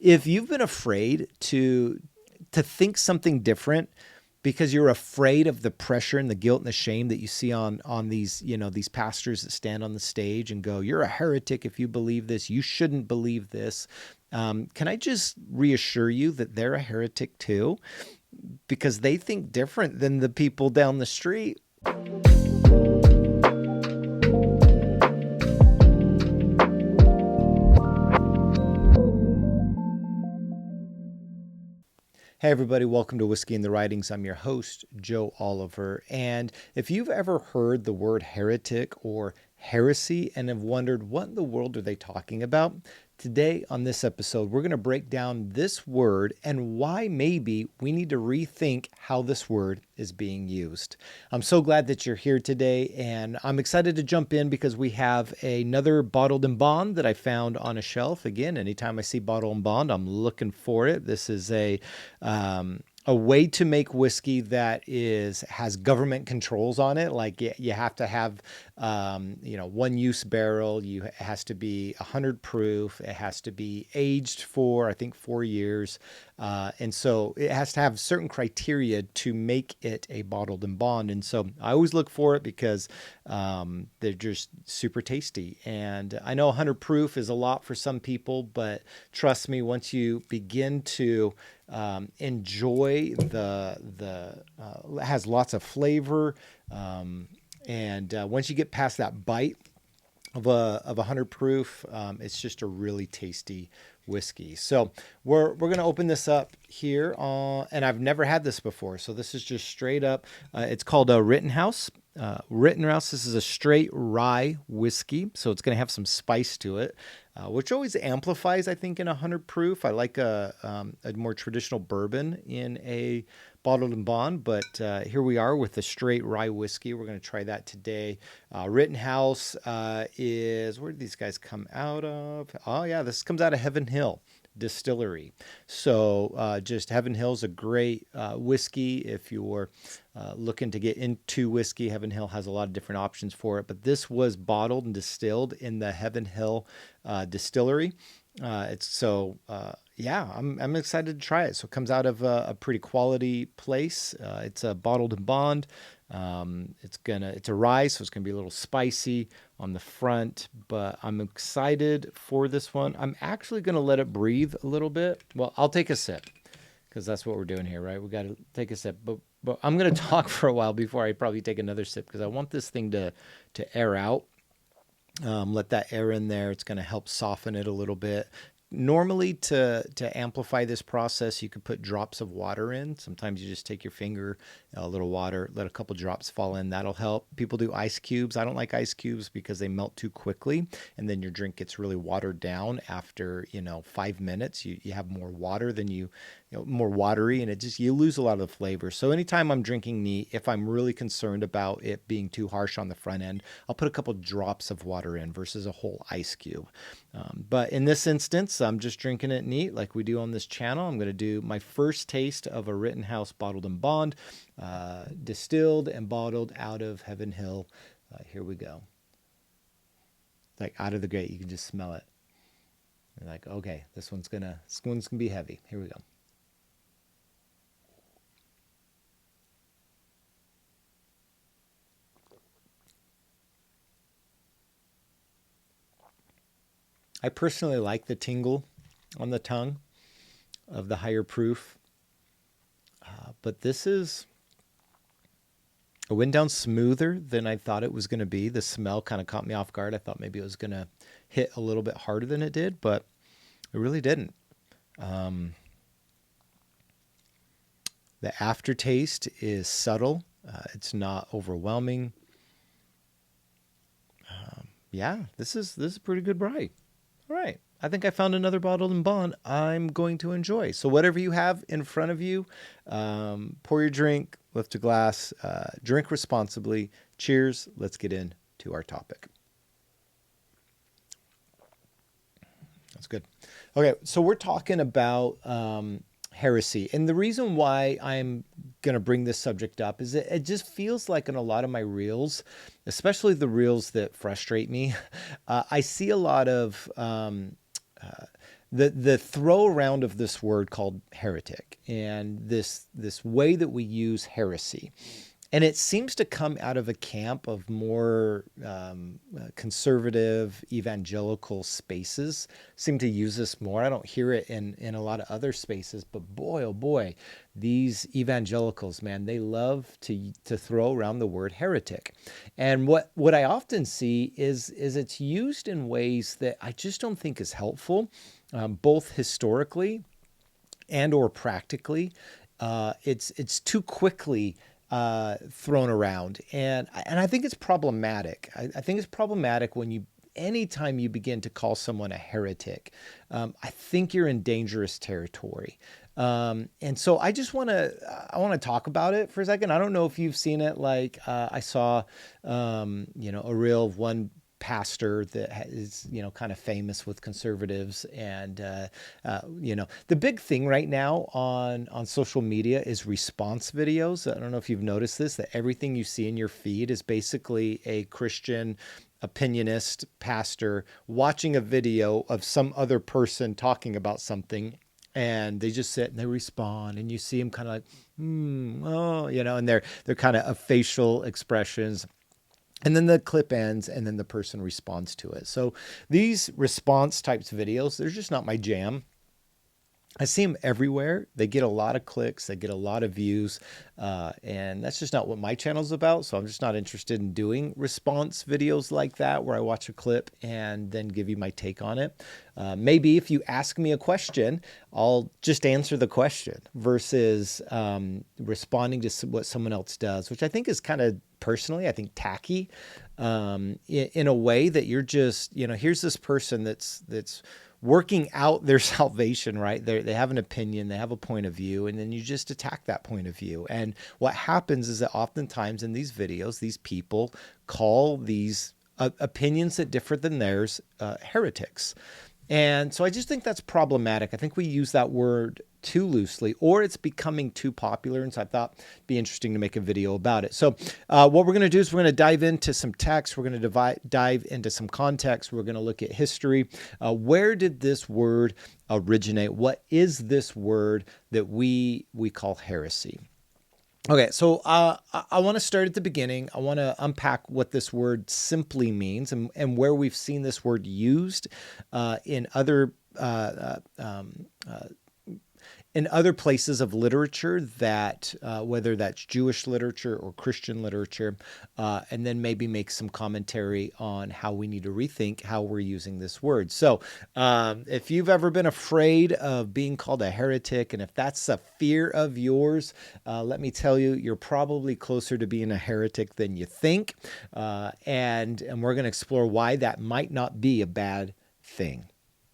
if you've been afraid to think something different because you're afraid of the pressure and the guilt and the shame that you see on these, these pastors that stand on the stage and go, "You're a heretic if you believe this. You shouldn't believe this." Can I just reassure you that they're a heretic too, because they think different than the people down the street. Hey everybody, welcome to Whiskey and the Writings. I'm your host, Joe Oliver. And if you've ever heard the word heretic or heresy and have wondered what in the world are they talking about, today on this episode, we're going to break down this word and why maybe we need to rethink how this word is being used. I'm so glad that you're here today, and I'm excited to jump in because we have another bottled and bond that I found on a shelf. Again, anytime I see bottled and bond, I'm looking for it. This is a way to make whiskey that has government controls on it. Like you have to have, one use barrel. It has to be 100 proof. It has to be aged for, I think, 4 years. And so it has to have certain criteria to make it a bottled and bond. And so I always look for it because they're just super tasty. And I know 100 proof is a lot for some people, but trust me, once you begin to enjoy it has lots of flavor. And once you get past that bite of 100 proof, it's just a really tasty whiskey. So we're going to open this up here and I've never had this before. So this is just straight up. It's called a Rittenhouse. Rittenhouse. This is a straight rye whiskey, so it's going to have some spice to it, which always amplifies, I think, in 100 proof. I like a more traditional bourbon in a bottled and bond, but here we are with the straight rye whiskey. We're going to try that today. Rittenhouse is, where did these guys come out of? Oh yeah, this comes out of Heaven Hill Distillery. So just Heaven Hill's a great whiskey if you're looking to get into whiskey. Heaven Hill has a lot of different options for it, but this was bottled and distilled in the Heaven Hill Distillery. I'm excited to try it. So it comes out of a pretty quality place. It's a bottled and bond. It's a rye, so it's gonna be a little spicy on the front, but I'm excited for this one. I'm actually gonna let it breathe a little bit. Well, I'll take a sip because that's what we're doing here, right? We got to take a sip, but I'm gonna talk for a while before I probably take another sip because I want this thing to air out. Let that air in there. It's going to help soften it a little bit. Normally, to amplify this process, you could put drops of water in. Sometimes you just take your finger, a little water, let a couple drops fall in. That'll help. People do ice cubes. I don't like ice cubes because they melt too quickly, and then your drink gets really watered down after 5 minutes. You have more water than more watery, and you lose a lot of the flavor. So anytime I'm drinking neat, if I'm really concerned about it being too harsh on the front end, I'll put a couple drops of water in versus a whole ice cube. But in this instance, I'm just drinking it neat like we do on this channel. I'm going to do my first taste of a Rittenhouse bottled and bond, distilled and bottled out of Heaven Hill. Here we go. Like out of the gate, you can just smell it. You're like, okay, this one's gonna be heavy. Here we go. I personally like the tingle on the tongue of the higher proof, but it went down smoother than I thought it was going to be. The smell kind of caught me off guard. I thought maybe it was going to hit a little bit harder than it did, but it really didn't. The aftertaste is subtle. It's not overwhelming. This is a pretty good rye. All right. I think I found another bottled and bond I'm going to enjoy. So whatever you have in front of you, pour your drink, lift a glass, drink responsibly. Cheers. Let's get into our topic. That's good. Okay, so we're talking about heresy. And the reason why I'm going to bring this subject up is it just feels like in a lot of my reels, especially the reels that frustrate me, I see a lot of the throw around of this word called heretic and this way that we use heresy. And it seems to come out of a camp of more conservative, evangelical spaces. Seem to use this more. I don't hear it in a lot of other spaces, but boy, oh boy, these evangelicals, man, they love to throw around the word heretic. And what I often see is it's used in ways that I just don't think is helpful, both historically and or practically. It's too quickly thrown around, and I think it's problematic. I think it's problematic when anytime you begin to call someone a heretic. I think you're in dangerous territory. And so I want to talk about it for a second. I don't know if you've seen it. Like I saw, a reel of one pastor that is, kind of famous with conservatives. And, the big thing right now on social media is response videos. I don't know if you've noticed this, that everything you see in your feed is basically a Christian opinionist pastor watching a video of some other person talking about something. And they just sit and they respond, and you see them kind of like, and they're kind of facial expressions. And then the clip ends, and then the person responds to it. So these response types videos, they're just not my jam. I see them everywhere. They get a lot of clicks. They get a lot of views. And that's just not what my channel's about. So I'm just not interested in doing response videos like that, where I watch a clip and then give you my take on it. Maybe if you ask me a question, I'll just answer the question versus responding to what someone else does, which I think is kind of, personally, I think tacky, in a way that you're just, here's this person that's working out their salvation, right? They have an opinion, they have a point of view, and then you just attack that point of view. And what happens is that oftentimes in these videos, these people call these opinions that differ than theirs heretics. And so I just think that's problematic. I think we use that word too loosely, or it's becoming too popular. And so I thought it'd be interesting to make a video about it. So what we're going to do is we're going to dive into some text. We're going to dive into some context. We're going to look at history. Where did this word originate? What is this word that we call heresy? Okay, so I want to start at the beginning. I want to unpack what this word simply means and where we've seen this word used in other places of literature, that whether that's Jewish literature or Christian literature, and then maybe make some commentary on how we need to rethink how we're using this word. So if you've ever been afraid of being called a heretic, and if that's a fear of yours, let me tell you, you're probably closer to being a heretic than you think. And we're going to explore why that might not be a bad thing.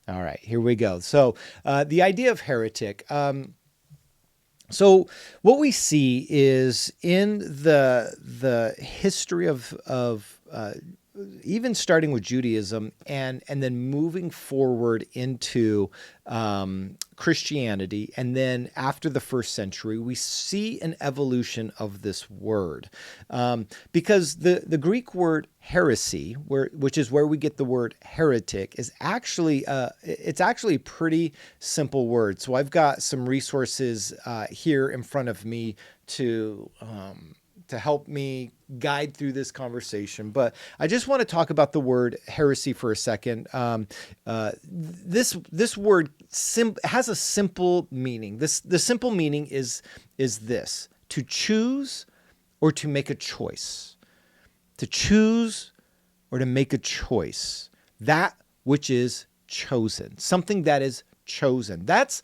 All right, here we go. So the idea of heretic. So what we see is in the history of even starting with Judaism and then moving forward into Christianity, and then after the first century, we see an evolution of this word, because the Greek word heresy, which is where we get the word heretic, is actually it's actually a pretty simple word. So I've got some resources here in front of me to help me guide through this conversation. But I just want to talk about the word heresy for a second. This word has a simple meaning. The simple meaning is this: to choose or to make a choice. To choose or to make a choice. That which is chosen. Something that is chosen. That's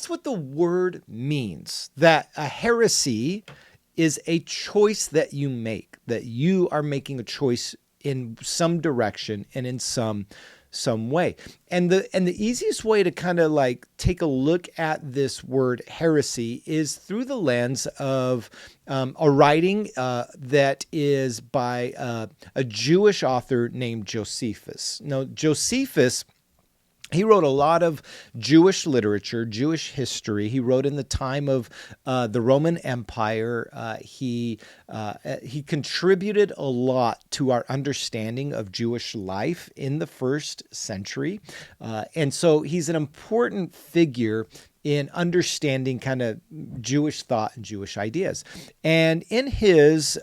what the word means. That a heresy is a choice that you make, that you are making a choice in some direction and in some way. And the easiest way to kind of like take a look at this word heresy is through the lens of a writing that is by a Jewish author named Josephus. Now, Josephus He wrote a lot of Jewish literature, Jewish history. He wrote in the time of the Roman Empire. He contributed a lot to our understanding of Jewish life in the first century. And so he's an important figure in understanding kind of Jewish thought and Jewish ideas. And in his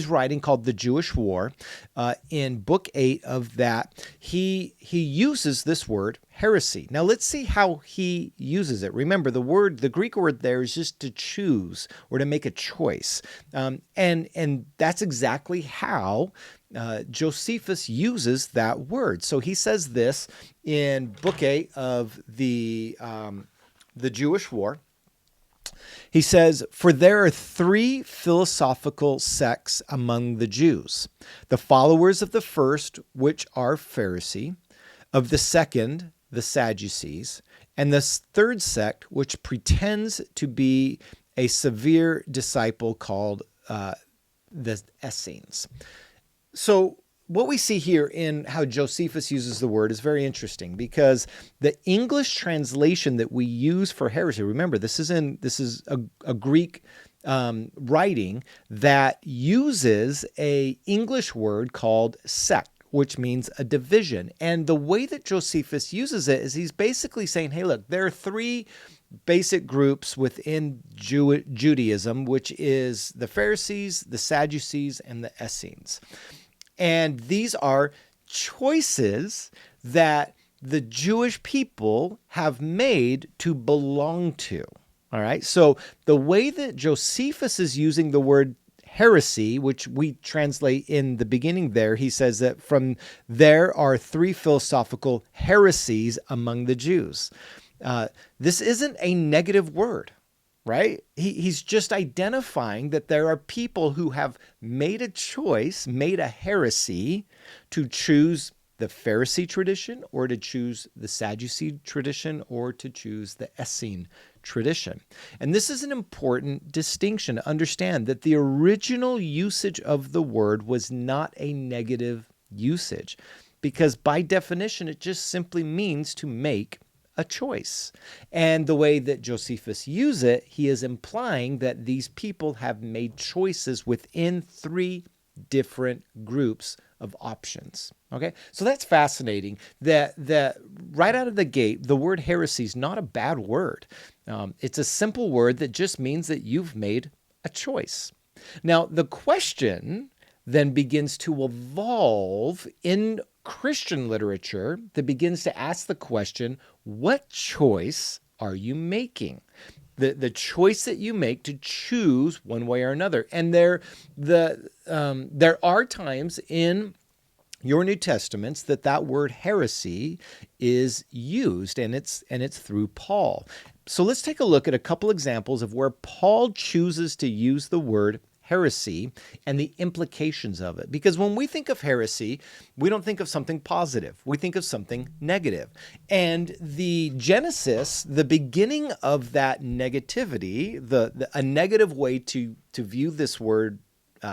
writing called The Jewish War, in book 8 of that, he uses this word heresy. Now let's see how he uses it. Remember, the Greek word there is just to choose or to make a choice. And that's exactly how Josephus uses that word. So he says this in book 8 of the Jewish War. He says, "For there are 3 philosophical sects among the Jews, the followers of the first, which are Pharisee, of the second, the Sadducees, and the third sect, which pretends to be a severe disciple called the Essenes." So what we see here in how Josephus uses the word is very interesting, because the English translation that we use for heresy, remember, this is a Greek writing that uses a English word called sect, which means a division. And the way that Josephus uses it is he's basically saying, hey, look, there are 3 basic groups within Judaism, which is the Pharisees, the Sadducees, and the Essenes. And these are choices that the Jewish people have made to belong to. All right. So the way that Josephus is using the word heresy, which we translate in the beginning there, he says that from there are 3 philosophical heresies among the Jews. This isn't a negative word. Right? He's just identifying that there are people who have made a choice, made a heresy to choose the Pharisee tradition or to choose the Sadducee tradition or to choose the Essene tradition. And this is an important distinction to understand, that the original usage of the word was not a negative usage, because by definition, it just simply means to make a choice. And the way that Josephus uses it, he is implying that these people have made choices within 3 different groups of options. Okay, so that's fascinating. That right out of the gate, the word heresy is not a bad word. It's a simple word that just means that you've made a choice. Now, the question then begins to evolve in Christian literature that begins to ask the question, what choice are you making? The choice that you make to choose one way or another. And there are times in your New Testaments that word heresy is used, and it's through Paul. So let's take a look at a couple examples of where Paul chooses to use the word heresy and the implications of it. Because when we think of heresy, we don't think of something positive. We think of something negative. And the genesis, the beginning of that negativity, a negative way to view this word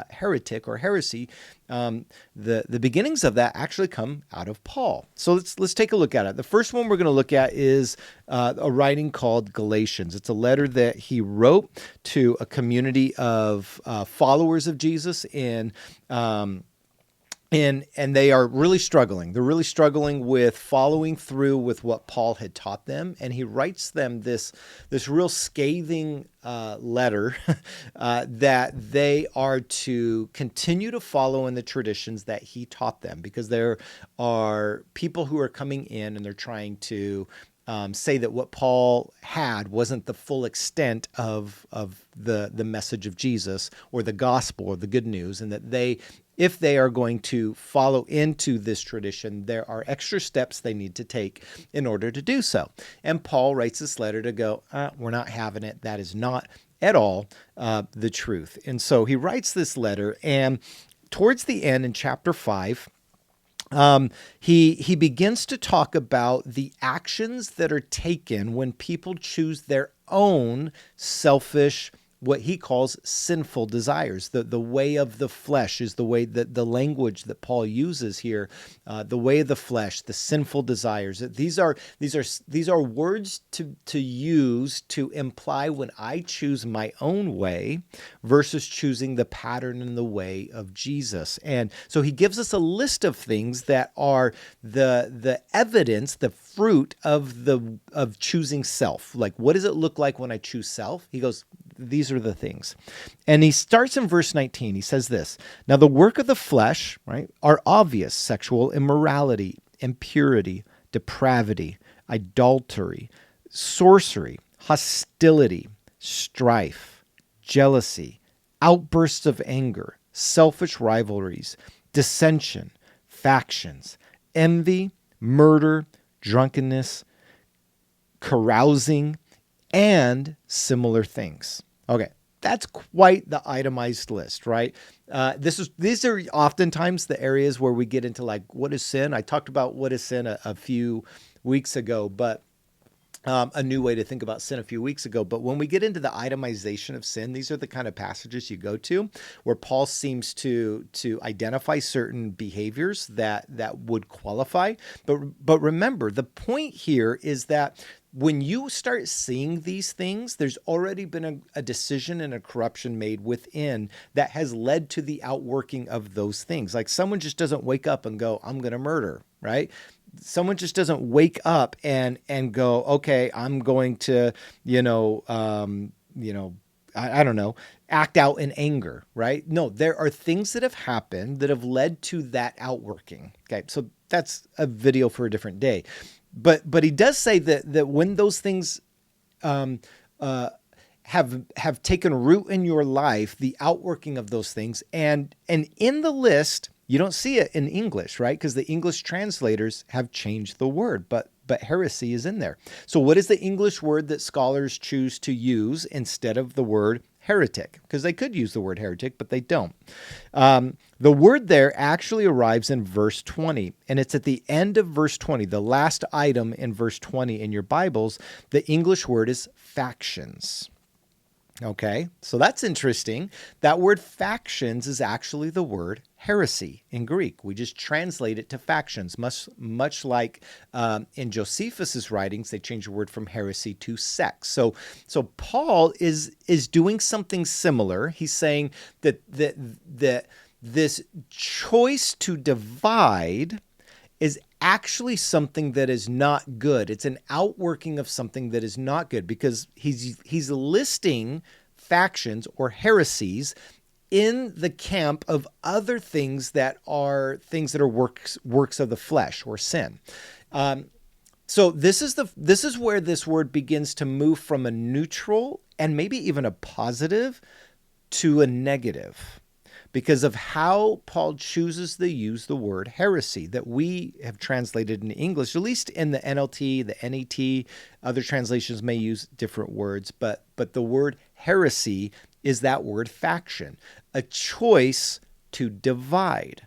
heretic or heresy, the beginnings of that actually come out of Paul. So let's take a look at it. The first one we're going to look at is a writing called Galatians. It's a letter that he wrote to a community of followers of Jesus and they are really struggling. They're really struggling with following through with what Paul had taught them. And he writes them this real scathing letter that they are to continue to follow in the traditions that he taught them, because there are people who are coming in and they're trying to say that what Paul had wasn't the full extent of the message of Jesus or the gospel or the good news, and that if they are going to follow into this tradition, there are extra steps they need to take in order to do so. And Paul writes this letter to go, we're not having it. That is not at all the truth. And so he writes this letter, and towards the end in chapter 5, he begins to talk about the actions that are taken when people choose their own selfish what he calls sinful desires. The way of the flesh is the way that the language that Paul uses here, the way of the flesh, the sinful desires. These are words to use to imply when I choose my own way versus choosing the pattern and the way of Jesus. And so he gives us a list of things that are the evidence, the fruit of choosing self. Like, what does it look like when I choose self? He goes, these are the things. And he starts in verse 19. He says this: now the work of the flesh, right, are obvious: sexual immorality, impurity, depravity, adultery, sorcery, hostility, strife, jealousy, outbursts of anger, selfish rivalries, dissension, factions, envy, murder, drunkenness, carousing, and similar things. Okay, that's quite the itemized list, right? These are oftentimes the areas where we get into, like, what is sin? I talked about what is sin a few weeks ago, but a new way to think about sin a few weeks ago. But when we get into the itemization of sin, these are the kind of passages you go to where Paul seems to identify certain behaviors that would qualify. But remember, the point here is that when you start seeing these things, there's already been a decision and a corruption made within that has led to the outworking of those things. Like, someone just doesn't wake up and go, I'm going to murder, right? Someone just doesn't wake up and go, okay, I'm going to, I don't know, act out in anger, right? No, there are things that have happened that have led to that outworking. Okay, so that's a video for a different day. But he does say that when those things have taken root in your life, the outworking of those things, and in the list, you don't see it in English, right? Because the English translators have changed the word, but heresy is in there. So what is the English word that scholars choose to use instead of the word heretic? Because they could use the word heretic, but they don't. The word there actually arrives in verse 20, and it's at the end of verse 20. The last item in verse 20 in your Bibles, the English word is factions. Okay, so that's interesting. That word factions is actually the word heresy in Greek. We just translate it to factions, much like in Josephus's writings, they change the word from heresy to sects. So Paul is doing something similar. He's saying that this choice to divide is actually something that is not good. It's an outworking of something that is not good, because he's listing factions or heresies in the camp of other things that are works of the flesh or sin. So this is where this word begins to move from a neutral and maybe even a positive to a negative, because of how Paul chooses to use the word heresy that we have translated in English, at least in the NLT, the NET. Other translations may use different words, but the word heresy is that word faction, a choice to divide.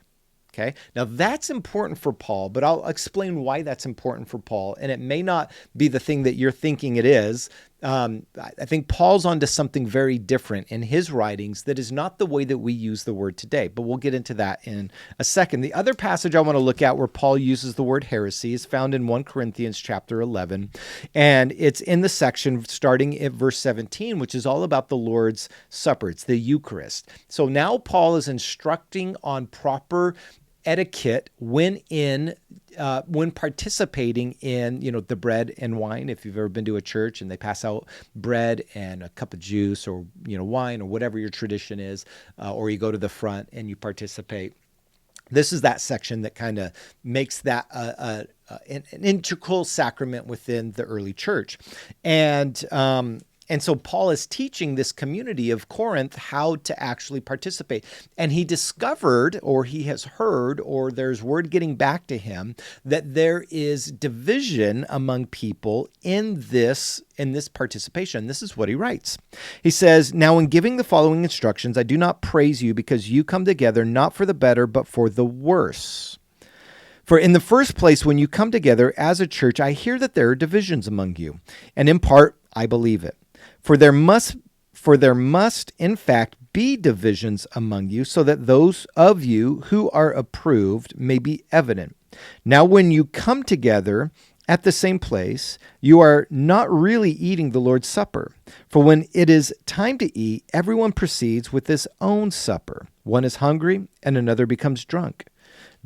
Okay, now that's important for Paul, but I'll explain why that's important for Paul, and it may not be the thing that you're thinking it is. I think Paul's onto something very different in his writings that is not the way that we use the word today, but we'll get into that in a second. The other passage I want to look at where Paul uses the word heresy is found in 1 Corinthians chapter 11, and it's in the section starting at verse 17, which is all about the Lord's Supper. It's the Eucharist. So now Paul is instructing on proper etiquette when participating in, the bread and wine. If you've ever been to a church and they pass out bread and a cup of juice or, wine or whatever your tradition is, or you go to the front and you participate. This is that section that kind of makes that an integral sacrament within the early church. And so Paul is teaching this community of Corinth how to actually participate. And he discovered, or he has heard, or there's word getting back to him, that there is division among people in this participation. This is what he writes. He says, "Now in giving the following instructions, I do not praise you because you come together not for the better, but for the worse. For in the first place, when you come together as a church, I hear that there are divisions among you, and in part, I believe it. For For there must, in fact, be divisions among you, so that those of you who are approved may be evident. Now, when you come together at the same place, you are not really eating the Lord's Supper. For when it is time to eat, everyone proceeds with his own supper. One is hungry, and another becomes drunk.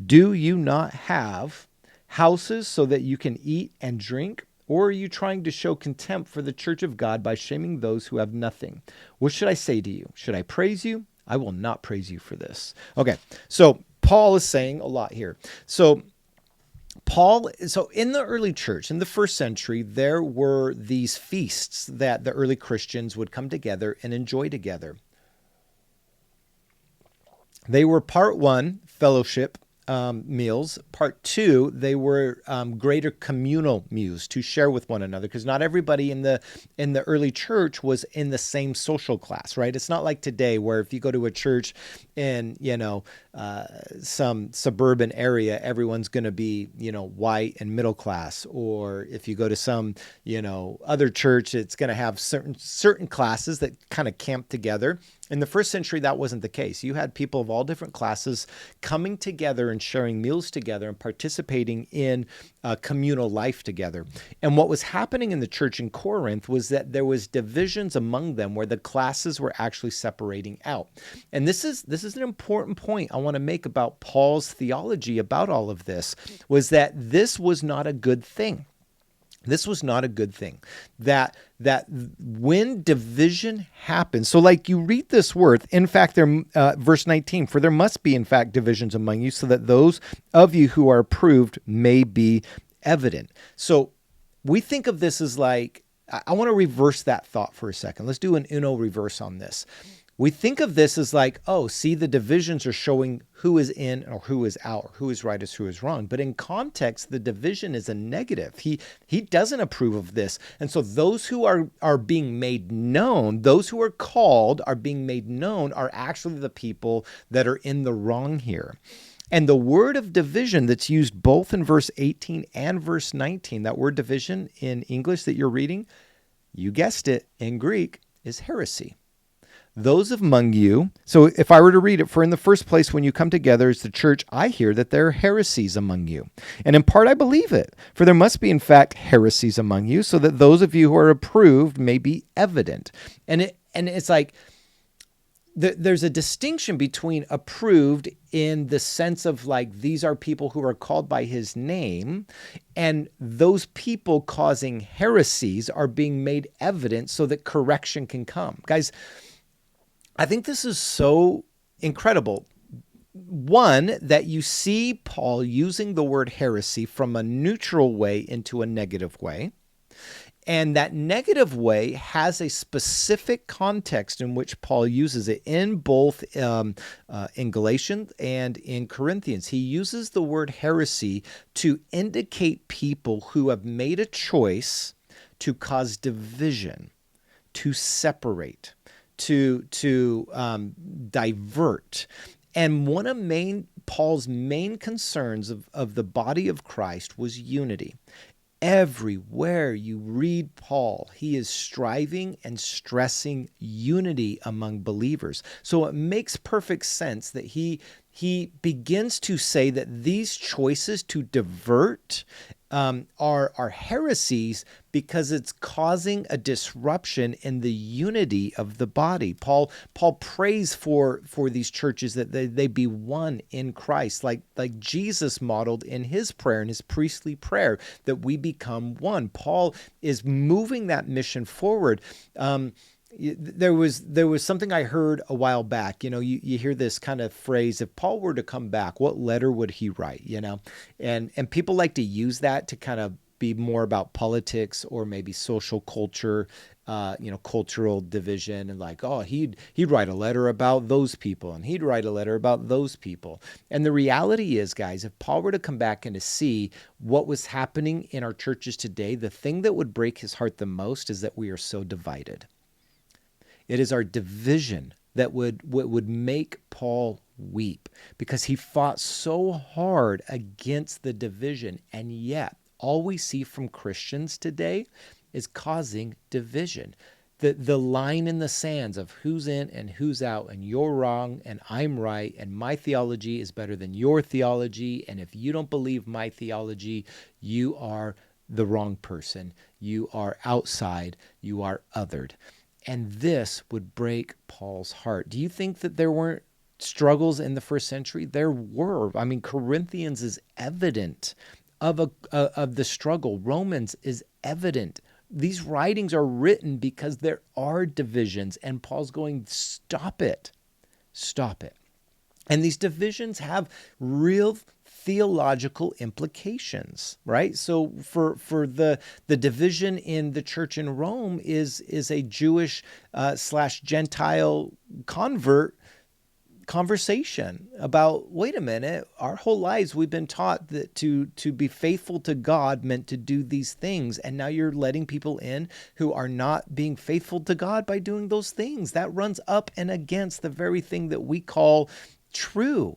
Do you not have houses so that you can eat and drink? Or are you trying to show contempt for the church of God by shaming those who have nothing? What should I say to you? Should I praise you? I will not praise you for this. Okay, so Paul is saying a lot here. So in the early church, in the first century, there were these feasts that the early Christians would come together and enjoy together. They were part one, fellowship meals. Part two, they were greater communal meals to share with one another, because not everybody in the early church was in the same social class, right? It's not like today where if you go to a church in some suburban area, everyone's going to be white and middle class, or if you go to some other church, it's going to have certain classes that kind of camp together. In the first century, that wasn't the case. You had people of all different classes coming together and sharing meals together and participating in communal life together. And what was happening in the church in Corinth was that there was divisions among them where the classes were actually separating out. And this is an important point I want to make about Paul's theology about all of this, was that this was not a good thing. This was not a good thing. That when division happens, so like you read this word, in fact, verse 19, for there must be in fact divisions among you, so that those of you who are approved may be evident. So we think of this as like, I want to reverse that thought for a second. Let's do an Uno reverse on this. We think of this as like, oh, see, the divisions are showing who is in or who is out, or who is right or who is wrong. But in context, the division is a negative. He doesn't approve of this. And so those who are being made known, those who are called are being made known, are actually the people that are in the wrong here. And the word of division that's used both in verse 18 and verse 19, that word division in English that you're reading, you guessed it, in Greek, is heresy. Those among you, so if I were to read it, for in the first place, when you come together as the church, I hear that there are heresies among you. And in part, I believe it. For there must be, in fact, heresies among you, so that those of you who are approved may be evident. And it's like, there's a distinction between approved in the sense of like, these are people who are called by his name, and those people causing heresies are being made evident so that correction can come. Guys, I think this is so incredible. One, that you see Paul using the word heresy from a neutral way into a negative way. And that negative way has a specific context in which Paul uses it in both in Galatians and in Corinthians. He uses the word heresy to indicate people who have made a choice to cause division, to separate, to divert. And one of Paul's main concerns of the body of Christ was unity. Everywhere you read Paul, he is striving and stressing unity among believers. So it makes perfect sense that he begins to say that these choices to divert are heresies because it's causing a disruption in the unity of the body. Paul prays for these churches that they be one in Christ, like Jesus modeled in his prayer, in his priestly prayer, that we become one. Paul is moving that mission forward. There was something I heard a while back. You hear this kind of phrase: if Paul were to come back, what letter would he write? And people like to use that to kind of be more about politics or maybe social culture, cultural division, and like, oh, he'd write a letter about those people, and he'd write a letter about those people. And the reality is, guys, if Paul were to come back and to see what was happening in our churches today, the thing that would break his heart the most is that we are so divided. It is our division that would make Paul weep, because he fought so hard against the division. And yet all we see from Christians today is causing division. the line in the sands of who's in and who's out, and you're wrong and I'm right, and my theology is better than your theology, and if you don't believe my theology, you are the wrong person. You are outside. You are othered. And this would break Paul's heart. Do you think that there weren't struggles in the first century? There were. I mean, Corinthians is evident of the struggle. Romans is evident. These writings are written because there are divisions, and Paul's going, stop it. Stop it. And these divisions have real theological implications, right? So for the division in the church in Rome is a Jewish slash Gentile convert conversation about, wait a minute, our whole lives we've been taught that to be faithful to God meant to do these things, and now you're letting people in who are not being faithful to God by doing those things. That runs up and against the very thing that we call true.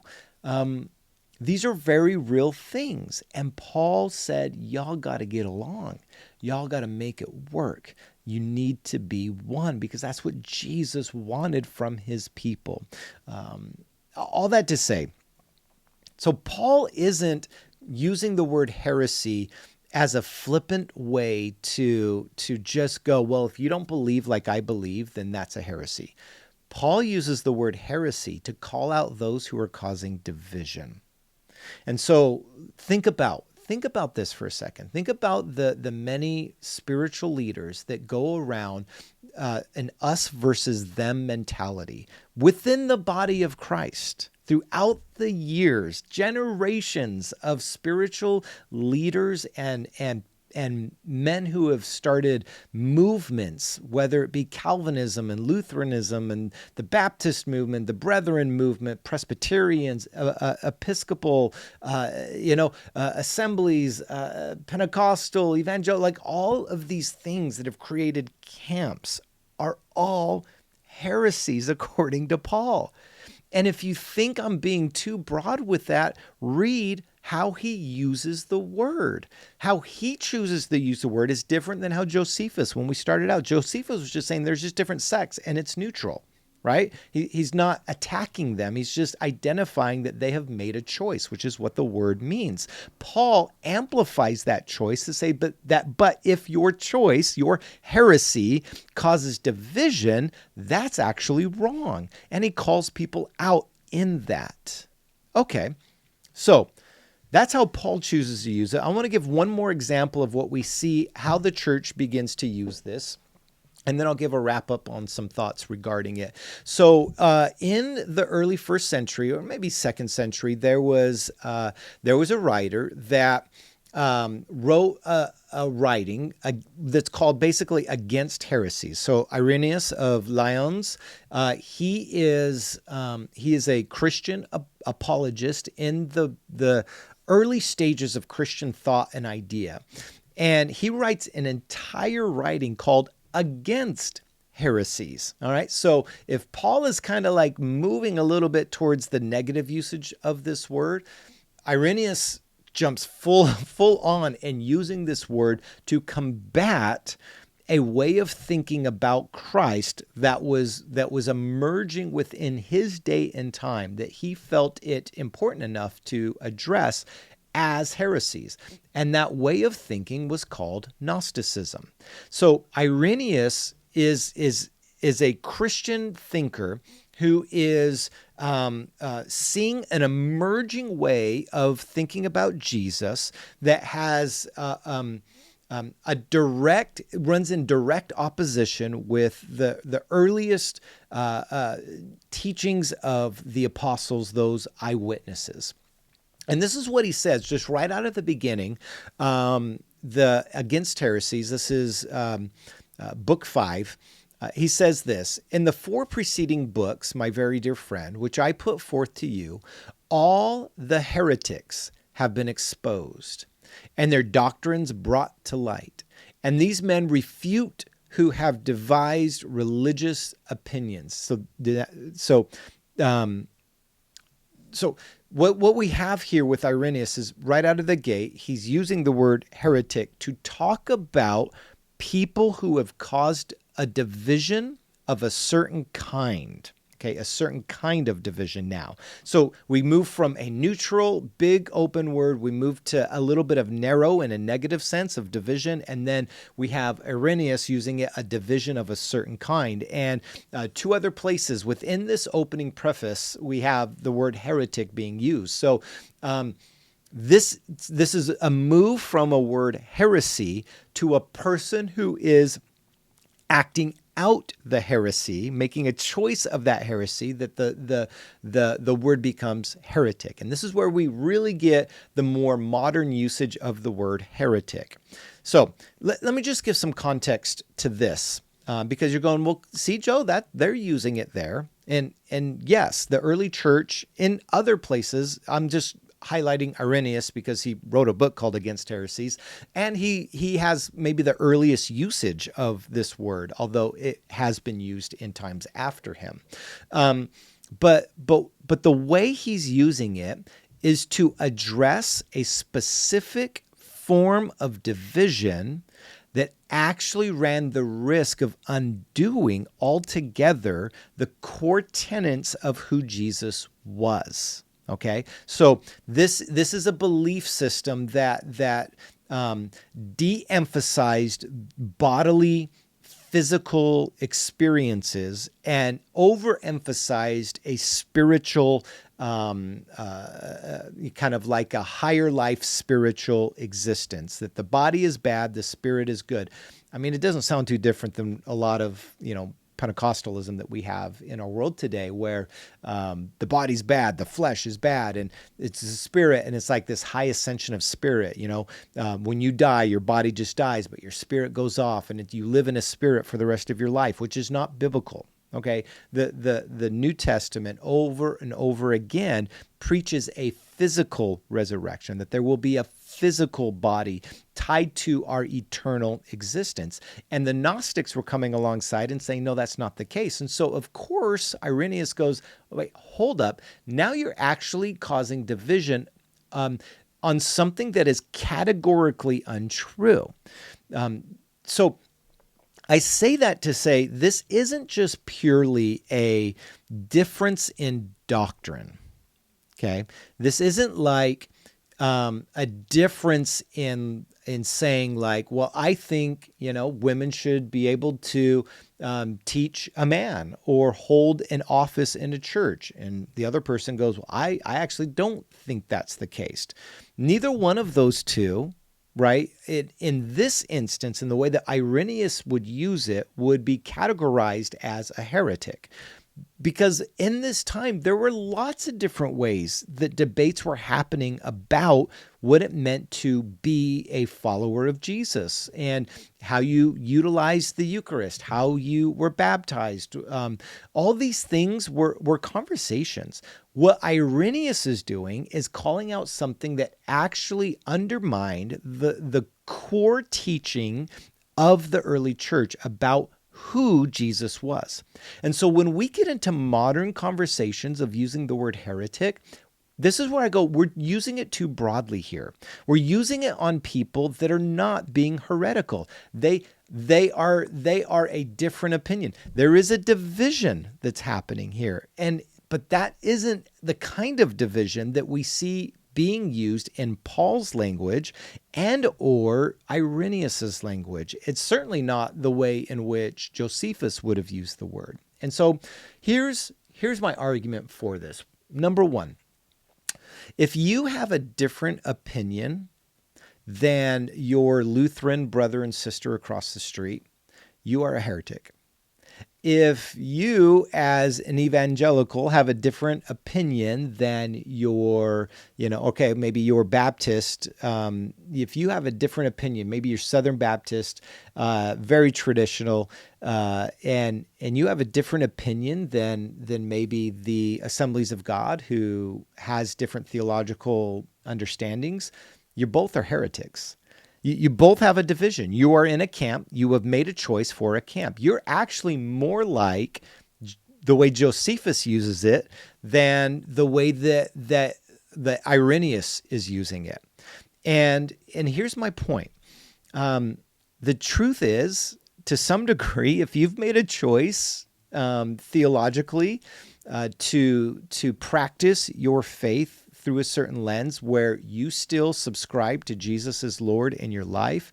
These are very real things. And Paul said, y'all got to get along. Y'all got to make it work. You need to be one, because that's what Jesus wanted from his people. All that to say, so Paul isn't using the word heresy as a flippant way to just go, well, if you don't believe like I believe, then that's a heresy. Paul uses the word heresy to call out those who are causing division. And so think about this for a second. Think about the many spiritual leaders that go around an us versus them mentality within the body of Christ. Throughout the years, generations of spiritual leaders and men who have started movements, whether it be Calvinism and Lutheranism and the Baptist movement, the Brethren movement, Presbyterians, Episcopal, assemblies, Pentecostal, evangelical, like all of these things that have created camps are all heresies according to Paul. And if you think I'm being too broad with that, read how he uses the word. How he chooses to use the word is different than how Josephus, when we started out, Josephus was just saying there's just different sects and it's neutral, right? He's not attacking them. He's just identifying that they have made a choice, which is what the word means. Paul amplifies that choice to say, but if your choice, your heresy causes division, that's actually wrong. And he calls people out in that. Okay, so that's how Paul chooses to use it. I want to give one more example of what we see, how the church begins to use this. And then I'll give a wrap up on some thoughts regarding it. So in the early first century, or maybe second century, there was a writer that wrote a writing that's called basically Against Heresies. So Irenaeus of Lyons, he is a Christian apologist in the early stages of Christian thought and idea. And he writes an entire writing called Against Heresies. All right. So if Paul is kind of like moving a little bit towards the negative usage of this word, Irenaeus jumps full on and using this word to combat a way of thinking about Christ that was emerging within his day and time, that he felt it important enough to address as heresies. And that way of thinking was called Gnosticism. So Irenaeus is a Christian thinker who is seeing an emerging way of thinking about Jesus that has runs in direct opposition with the earliest teachings of the apostles, those eyewitnesses. And this is what he says, just right out of the beginning, the Against Heresies. This is book 5. He says this: in the 4 preceding books, my very dear friend, which I put forth to you, all the heretics have been exposed, and their doctrines brought to light. And these men refute who have devised religious opinions. So what we have here with Irenaeus is right out of the gate, he's using the word heretic to talk about people who have caused a division of a certain kind. Okay, a certain kind of division now. So we move from a neutral, big open word, we move to a little bit of narrow in a negative sense of division, and then we have Irenaeus using it a division of a certain kind. And two other places within this opening preface, we have the word heretic being used. So this is a move from a word heresy to a person who is acting out the heresy, making a choice of that heresy, that the word becomes heretic. And this is where we really get the more modern usage of the word heretic. So let me just give some context to this, because you're going, well, see, Joe, that they're using it there. And yes, the early church in other places, I'm just highlighting Irenaeus because he wrote a book called Against Heresies, and he has maybe the earliest usage of this word, although it has been used in times after him. But the way he's using it is to address a specific form of division that actually ran the risk of undoing altogether the core tenets of who Jesus was. Okay, so this is a belief system that de-emphasized bodily, physical experiences and overemphasized a spiritual, kind of like a higher life spiritual existence. That the body is bad, the spirit is good. I mean, it doesn't sound too different than a lot of Pentecostalism that we have in our world today, where the body's bad, the flesh is bad, and it's the spirit, and it's like this high ascension of spirit. When you die, your body just dies, but your spirit goes off, and you live in a spirit for the rest of your life, which is not biblical. Okay, the New Testament over and over again preaches a physical resurrection, that there will be a physical body tied to our eternal existence. And the Gnostics were coming alongside and saying, no, that's not the case. And so, of course, Irenaeus goes, wait, hold up. Now you're actually causing division on something that is categorically untrue. So I say that to say this isn't just purely a difference in doctrine. Okay, this isn't like a difference in saying like, well, I think women should be able to teach a man or hold an office in a church, and the other person goes, well, I actually don't think that's the case. Neither one of those two. Right? In this instance, in the way that Irenaeus would use it, would be categorized as a heretic. Because in this time, there were lots of different ways that debates were happening about what it meant to be a follower of Jesus and how you utilized the Eucharist, how you were baptized. All these things were conversations. What Irenaeus is doing is calling out something that actually undermined the core teaching of the early church about who Jesus was. And so when we get into modern conversations of using the word heretic, this is where I go, we're using it too broadly here. We're using it on people that are not being heretical. They are a different opinion. There is a division that's happening here. But that isn't the kind of division that we see being used in Paul's language and or Irenaeus's language. It's certainly not the way in which Josephus would have used the word. And so here's my argument for this. Number one, if you have a different opinion than your Lutheran brother and sister across the street, you are a heretic. If you, as an evangelical, have a different opinion than your, maybe you're Baptist, if you have a different opinion, maybe you're Southern Baptist, very traditional, and you have a different opinion than maybe the Assemblies of God, who has different theological understandings, you both are heretics. You both have a division. You are in a camp. You have made a choice for a camp. You're actually more like the way Josephus uses it than the way that Irenaeus is using it. And here's my point. The truth is to some degree, if you've made a choice theologically to practice your faith through a certain lens where you still subscribe to Jesus as Lord in your life,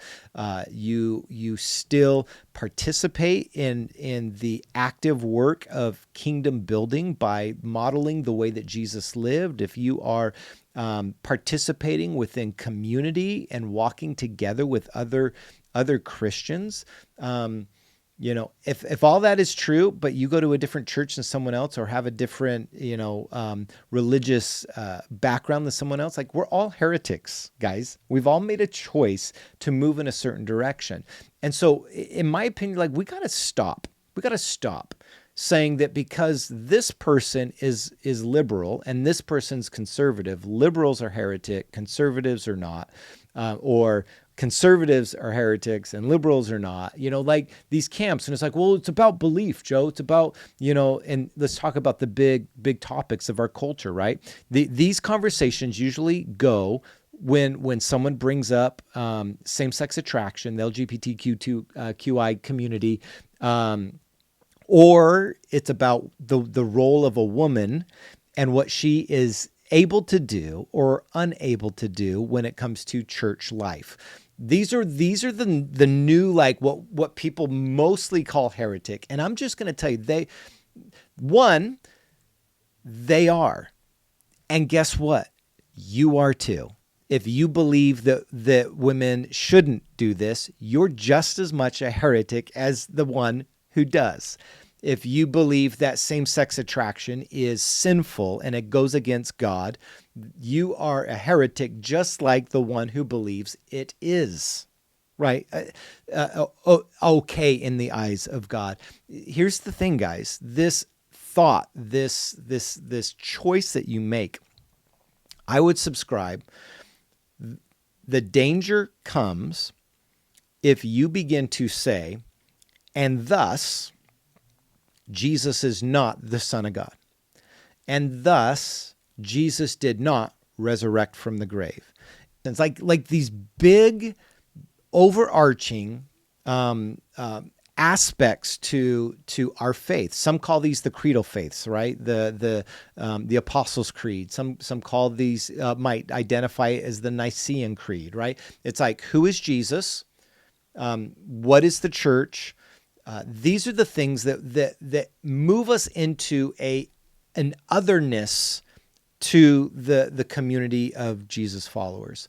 you still participate in the active work of kingdom building by modeling the way that Jesus lived, if you are participating within community and walking together with other Christians, if all that is true, but you go to a different church than someone else or have a different, religious background than someone else, like, we're all heretics, guys. We've all made a choice to move in a certain direction. And so in my opinion, like, we got to stop. We got to stop saying that because this person is liberal and this person's conservative, liberals are heretic, conservatives are not, or conservatives are heretics and liberals are not, like these camps. And it's like, well, it's about belief, Joe. It's about, and let's talk about the big topics of our culture, right? These conversations usually go when someone brings up same-sex attraction, the LGBTQ2QI community, or it's about the role of a woman and what she is able to do or unable to do when it comes to church life. These are the new, like, what people mostly call heretic. And I'm just going to tell you, they are. And guess what? You are too. If you believe that women shouldn't do this, you're just as much a heretic as the one who does. If you believe that same-sex attraction is sinful and it goes against God, you are a heretic just like the one who believes it is, right? Okay in the eyes of God. Here's the thing, guys. This thought, this choice that you make, I would subscribe. The danger comes if you begin to say, and thus Jesus is not the Son of God, and thus Jesus did not resurrect from the grave. It's like these big overarching aspects to our faith. Some call these the creedal faiths, right? The Apostles' Creed. Some call these might identify it as the Nicene Creed, right? It's like, who is Jesus? What is the church? These are the things that move us into an otherness to the community of Jesus followers.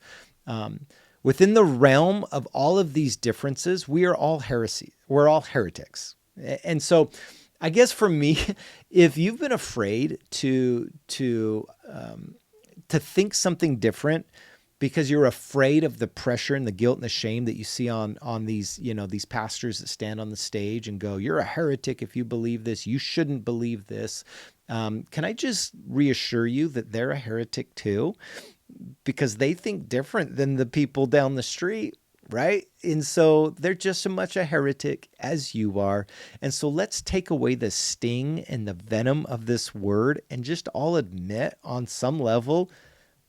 Within the realm of all of these differences, we are all heresy. We're all heretics. And so I guess for me, if you've been afraid to think something different because you're afraid of the pressure and the guilt and the shame that you see on these, these pastors that stand on the stage and go, you're a heretic if you believe this, you shouldn't believe this. Can I just reassure you that they're a heretic too? Because they think different than the people down the street, right? And so they're just as much a heretic as you are. And so let's take away the sting and the venom of this word and just all admit on some level,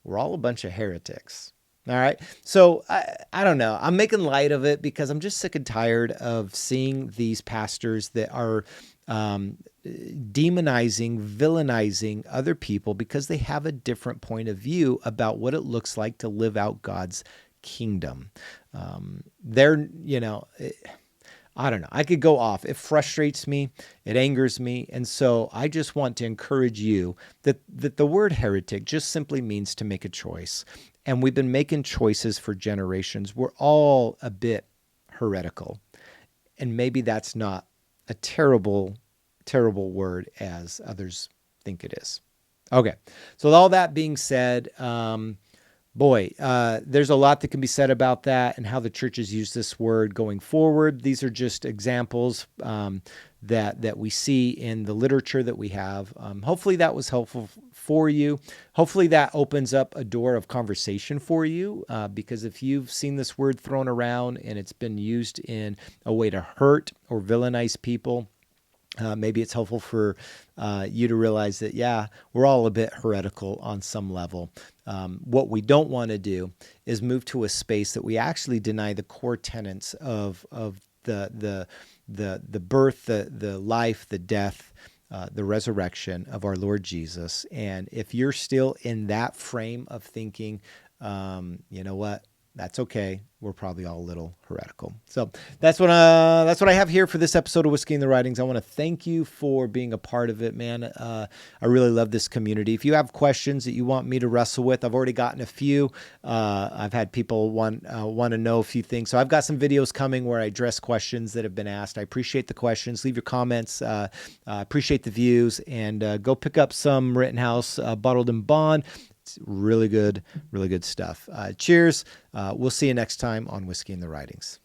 we're all a bunch of heretics. All right. So I don't know. I'm making light of it because I'm just sick and tired of seeing these pastors that are demonizing, villainizing other people because they have a different point of view about what it looks like to live out God's kingdom. I don't know. I could go off. It frustrates me. It angers me. And so I just want to encourage you that the word heretic just simply means to make a choice. And we've been making choices for generations. We're all a bit heretical. And maybe that's not a terrible, terrible word as others think it is. Okay. So with all that being said, there's a lot that can be said about that and how the churches use this word going forward. These are just examples that we see in the literature that we have. Hopefully that was helpful for you. Hopefully that opens up a door of conversation for you, because if you've seen this word thrown around and it's been used in a way to hurt or villainize people, maybe it's helpful for you to realize that, yeah, we're all a bit heretical on some level. What we don't want to do is move to a space that we actually deny the core tenets of the birth, the life, the death, the resurrection of our Lord Jesus. And if you're still in that frame of thinking, you know what? That's okay. We're probably all a little heretical. So that's what I have here for this episode of Whiskey in the Writings. I want to thank you for being a part of it, man. I really love this community. If you have questions that you want me to wrestle with, I've already gotten a few. I've had people want to know a few things. So I've got some videos coming where I address questions that have been asked. I appreciate the questions. Leave your comments. Appreciate the views, and go pick up some Rittenhouse bottled in bond. It's really good stuff. Cheers. We'll see you next time on Whiskey in the Writings.